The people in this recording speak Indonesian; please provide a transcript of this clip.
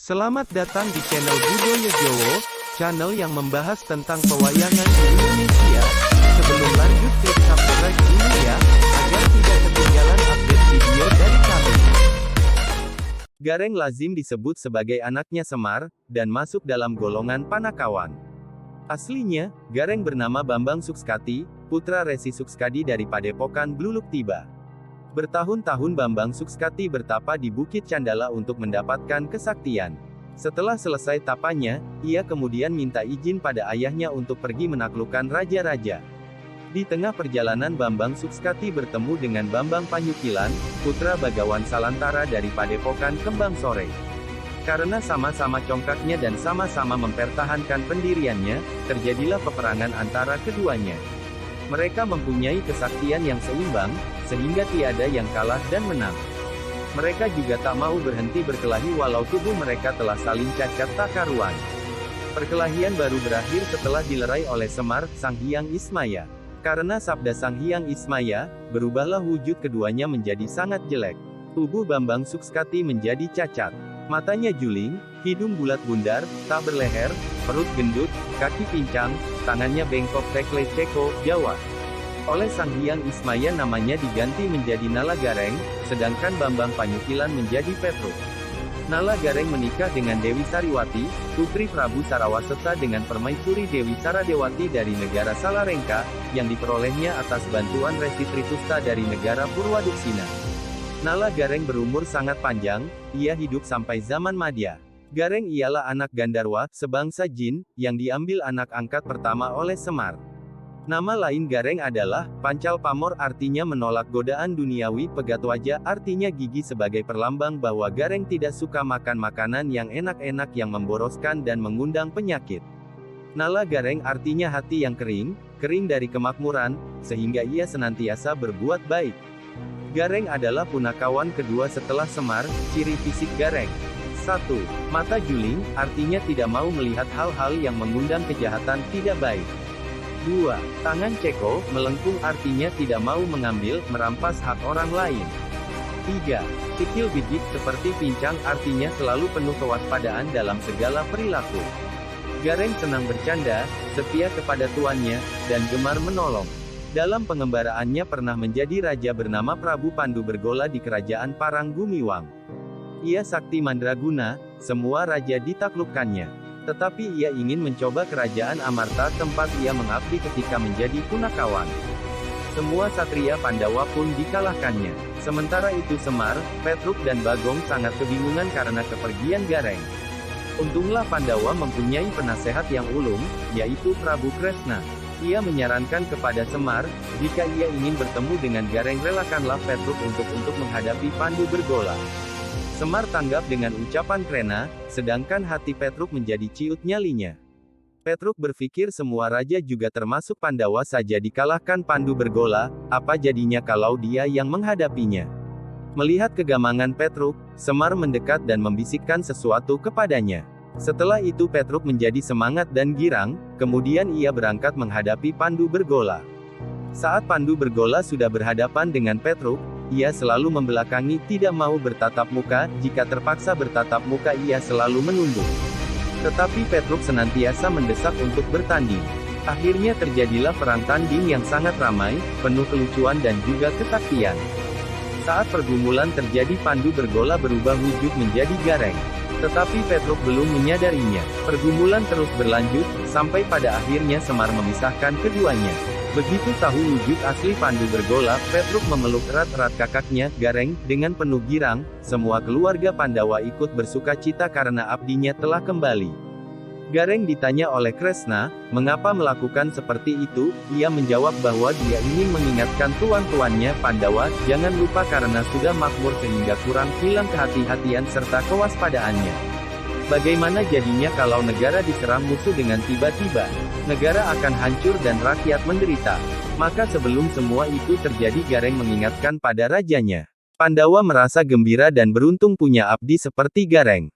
Selamat datang di channel Budaya Jowo, channel yang membahas tentang pewayangan di Indonesia. Sebelum lanjut, klik subscribe dulu ya, agar tidak ketinggalan update video dari kami. Gareng lazim disebut sebagai anaknya Semar, dan masuk dalam golongan Panakawan. Aslinya, Gareng bernama Bambang Sukskati, putra Resi Sukskadi dari Padepokan Bluluk Tiba. Bertahun-tahun Bambang Sukskati bertapa di Bukit Candala untuk mendapatkan kesaktian. Setelah selesai tapanya, ia kemudian minta izin pada ayahnya untuk pergi menaklukkan raja-raja. Di tengah perjalanan Bambang Sukskati bertemu dengan Bambang Panyukilan, putra Bagawan Salantara dari Padepokan Kembang Sore. Karena sama-sama congkaknya dan sama-sama mempertahankan pendiriannya, terjadilah peperangan antara keduanya. Mereka mempunyai kesaktian yang seimbang, sehingga tiada yang kalah dan menang. Mereka juga tak mau berhenti berkelahi walau tubuh mereka telah saling cacat tak karuan. Perkelahian baru berakhir setelah dilerai oleh Semar, Sang Hyang Ismaya. Karena sabda Sang Hyang Ismaya, berubahlah wujud keduanya menjadi sangat jelek. Tubuh Bambang Sukskati menjadi cacat. Matanya juling, hidung bulat bundar, tak berleher, perut gendut, kaki pincang, tangannya bengkok tekle ceko, Jawa. Oleh Sang Hyang Ismaya namanya diganti menjadi Nala Gareng, sedangkan Bambang Panyukilan menjadi Petruk. Nala Gareng menikah dengan Dewi Sariwati, putri Prabu Sarawaseta dengan permaisuri Dewi Saradewati dari negara Salarengka, yang diperolehnya atas bantuan Resi Tritusta dari negara Purwaduksina. Nala Gareng berumur sangat panjang, ia hidup sampai zaman Madya. Gareng ialah anak Gandarwa, sebangsa jin, yang diambil anak angkat pertama oleh Semar. Nama lain Gareng adalah Pancal Pamor, artinya menolak godaan duniawi. Pegatwaja, artinya gigi, sebagai perlambang bahwa Gareng tidak suka makan makanan yang enak-enak yang memboroskan dan mengundang penyakit. Nala Gareng artinya hati yang kering, kering dari kemakmuran, sehingga ia senantiasa berbuat baik. Gareng adalah punakawan kedua setelah Semar. Ciri fisik Gareng: 1. Mata juling, artinya tidak mau melihat hal-hal yang mengundang kejahatan tidak baik. 2. Tangan ceko, melengkung, artinya tidak mau mengambil, merampas hak orang lain. 3. Sikil bidit, seperti pincang, artinya selalu penuh kewaspadaan dalam segala perilaku. Gareng senang bercanda, setia kepada tuannya, dan gemar menolong. Dalam pengembaraannya pernah menjadi raja bernama Prabu Pandu Bergola di kerajaan Parang Gumiwang. Ia sakti mandraguna, semua raja ditaklukkannya. Tetapi ia ingin mencoba kerajaan Amarta tempat ia mengabdi ketika menjadi punakawan. Semua satria Pandawa pun dikalahkannya. Sementara itu Semar, Petruk dan Bagong sangat kebingungan karena kepergian Gareng. Untunglah Pandawa mempunyai penasehat yang ulung, yaitu Prabu Kresna. Ia menyarankan kepada Semar, jika ia ingin bertemu dengan Gareng relakanlah Petruk untuk menghadapi Pandu Bergola. Semar tanggap dengan ucapan Krena, sedangkan hati Petruk menjadi ciut nyalinya. Petruk berpikir semua raja juga termasuk Pandawa saja dikalahkan Pandu Bergola, apa jadinya kalau dia yang menghadapinya? Melihat kegamangan Petruk, Semar mendekat dan membisikkan sesuatu kepadanya. Setelah itu Petruk menjadi semangat dan girang, kemudian ia berangkat menghadapi Pandu Bergola. Saat Pandu Bergola sudah berhadapan dengan Petruk, ia selalu membelakangi, tidak mau bertatap muka. Jika terpaksa bertatap muka ia selalu menunduk. Tetapi Petruk senantiasa mendesak untuk bertanding. Akhirnya terjadilah perang tanding yang sangat ramai, penuh kelucuan dan juga kesaktian. Saat pergumulan terjadi Pandu Bergola berubah wujud menjadi Gareng. Tetapi Petruk belum menyadarinya. Pergumulan terus berlanjut, sampai pada akhirnya Semar memisahkan keduanya. Begitu tahu wujud asli Pandu Bergola, Petruk memeluk erat-erat kakaknya, Gareng, dengan penuh girang. Semua keluarga Pandawa ikut bersuka cita karena abdinya telah kembali. Gareng ditanya oleh Kresna, mengapa melakukan seperti itu. Ia menjawab bahwa dia ingin mengingatkan tuan-tuannya Pandawa, jangan lupa karena sudah makmur sehingga kurang hilang kehati-hatian serta kewaspadaannya. Bagaimana jadinya kalau negara diserang musuh dengan tiba-tiba? Negara akan hancur dan rakyat menderita. Maka sebelum semua itu terjadi Gareng mengingatkan pada rajanya. Pandawa merasa gembira dan beruntung punya abdi seperti Gareng.